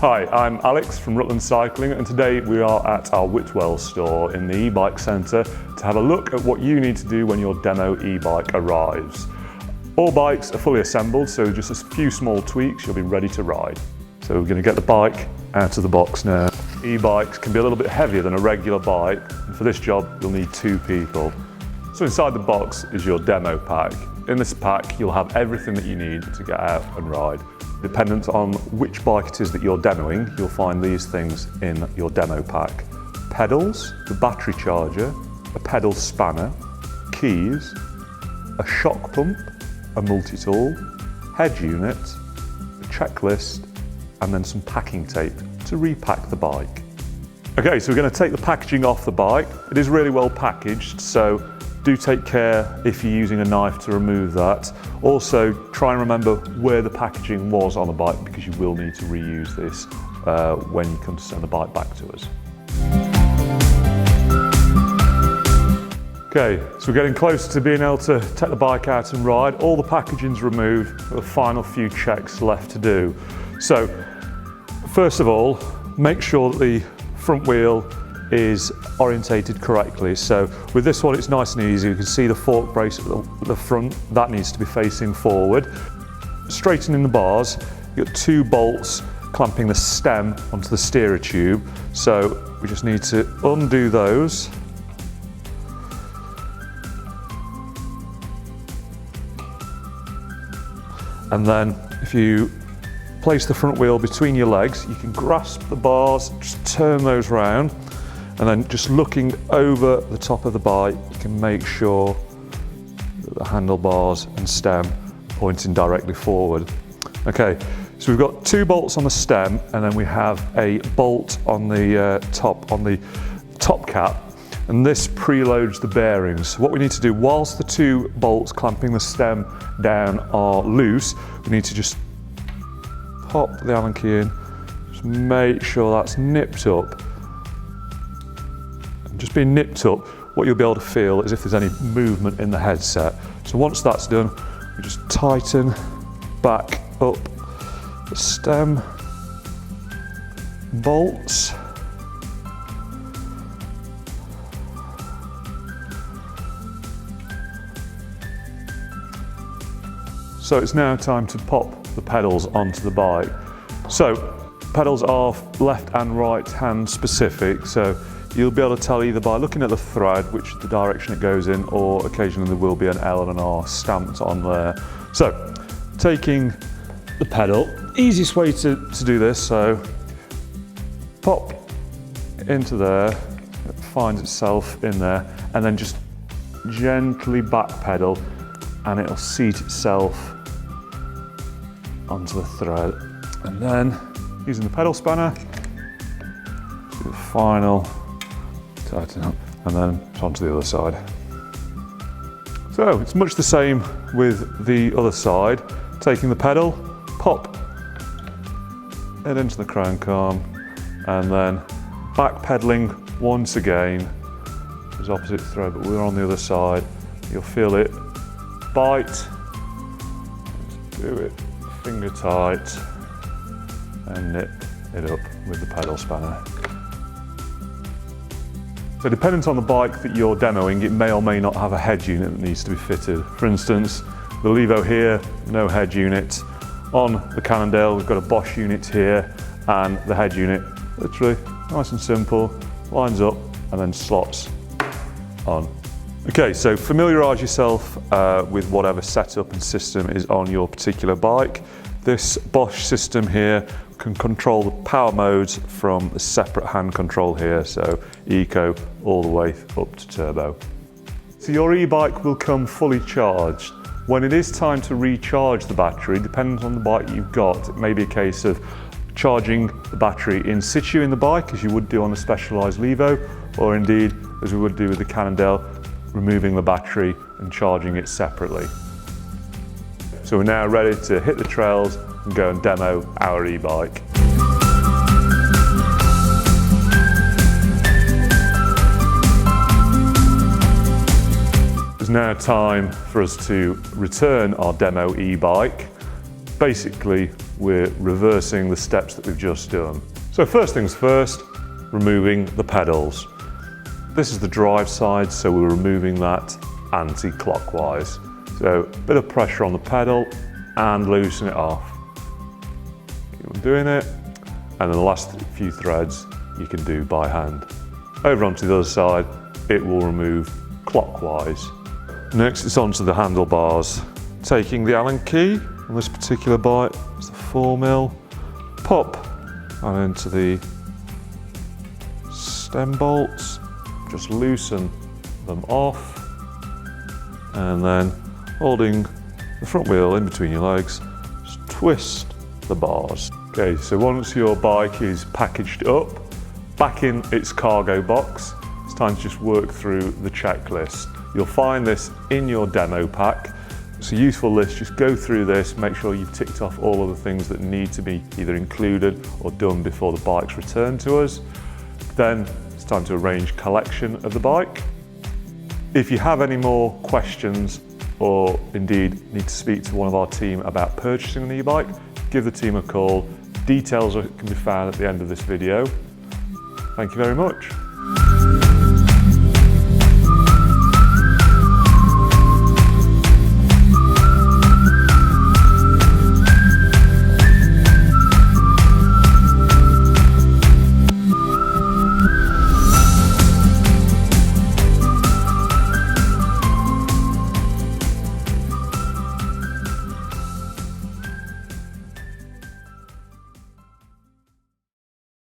Hi, I'm Alex from Rutland Cycling, and today we are at our Whitwell store in the e-bike centre to have a look at what you need to do when your demo e-bike arrives. All bikes are fully assembled, so just a few small tweaks, you'll be ready to ride. So we're going to get the bike out of the box now. E-bikes can be a little bit heavier than a regular bike, and for this job you'll need 2 people. So inside the box is your demo pack. In this pack you'll have everything that you need to get out and ride. Dependent on which bike it is that you're demoing, you'll find these things in your demo pack. Pedals, the battery charger, a pedal spanner, keys, a shock pump, a multi-tool, head unit, a checklist, and then some packing tape to repack the bike. Okay, so we're going to take the packaging off the bike. It is really well packaged, so do take care if you're using a knife to remove that. Also, try and remember where the packaging was on the bike, because you will need to reuse this when you come to send the bike back to us. Okay, so we're getting closer to being able to take the bike out and ride. All the packaging's removed, the final few checks left to do. So, first of all, make sure that the front wheel is orientated correctly. So with this one it's nice and easy. You can see the fork brace at the front, that needs to be facing forward. Straightening the bars, you've got 2 bolts clamping the stem onto the steerer tube. So we just need to undo those. And then if you place the front wheel between your legs, you can grasp the bars, just turn those round, and then just looking over the top of the bike, you can make sure that the handlebars and stem are pointing directly forward. Okay, so we've got 2 bolts on the stem, and then we have a bolt on the top cap, and this preloads the bearings. So what we need to do, whilst the 2 bolts clamping the stem down are loose, we need to just pop the Allen key in, just make sure that's nipped up. And just being nipped up, what you'll be able to feel is if there's any movement in the headset. So once that's done, we just tighten back up the stem bolts. So it's now time to pop the pedals onto the bike. So pedals are left and right hand specific, so you'll be able to tell either by looking at the thread which the direction it goes in, or occasionally there will be an L and an R stamped on there. So taking the pedal, easiest way to do this, so pop into there, it finds itself in there, and then just gently back pedal and it'll seat itself onto the thread. And then using the pedal spanner, do the final tighten up, and then it's onto the other side. So it's much the same with the other side. Taking the pedal, pop it into the crank arm, and then back pedaling once again. It's opposite thread, but we're on the other side. You'll feel it bite. Let's do it finger tight and nip it up with the pedal spanner. So dependent on the bike that you're demoing, it may or may not have a head unit that needs to be fitted. For instance, the Levo here, no head unit. On the Cannondale, we've got a Bosch unit here, and the head unit, literally nice and simple, lines up and then slots on. Okay, so familiarise yourself with whatever setup and system is on your particular bike. This Bosch system here can control the power modes from a separate hand control here, so Eco all the way up to Turbo. So your e-bike will come fully charged. When it is time to recharge the battery, depending on the bike you've got, it may be a case of charging the battery in situ in the bike, as you would do on a Specialized Levo, or indeed, as we would do with the Cannondale, removing the battery and charging it separately. So we're now ready to hit the trails and go and demo our e-bike. It's now time for us to return our demo e-bike. basically we're reversing the steps that we've just done. So first things first, removing the pedals. This is the drive side, so we're removing that anti-clockwise. So a bit of pressure on the pedal and loosen it off. Keep on doing it, and then the last few threads you can do by hand. Over onto the other side, it will remove clockwise. Next it's onto the handlebars. Taking the Allen key on this particular bike, it's the 4mm, pop and into the stem bolts, just loosen them off, and then holding the front wheel in between your legs, just twist the bars. Okay, so once your bike is packaged up, back in its cargo box, it's time to just work through the checklist. You'll find this in your demo pack. It's a useful list, just go through this, make sure you've ticked off all of the things that need to be either included or done before the bike's returned to us. Then it's time to arrange collection of the bike. If you have any more questions or indeed need to speak to one of our team about purchasing an e-bike, give the team a call. Details can be found at the end of this video. Thank you very much.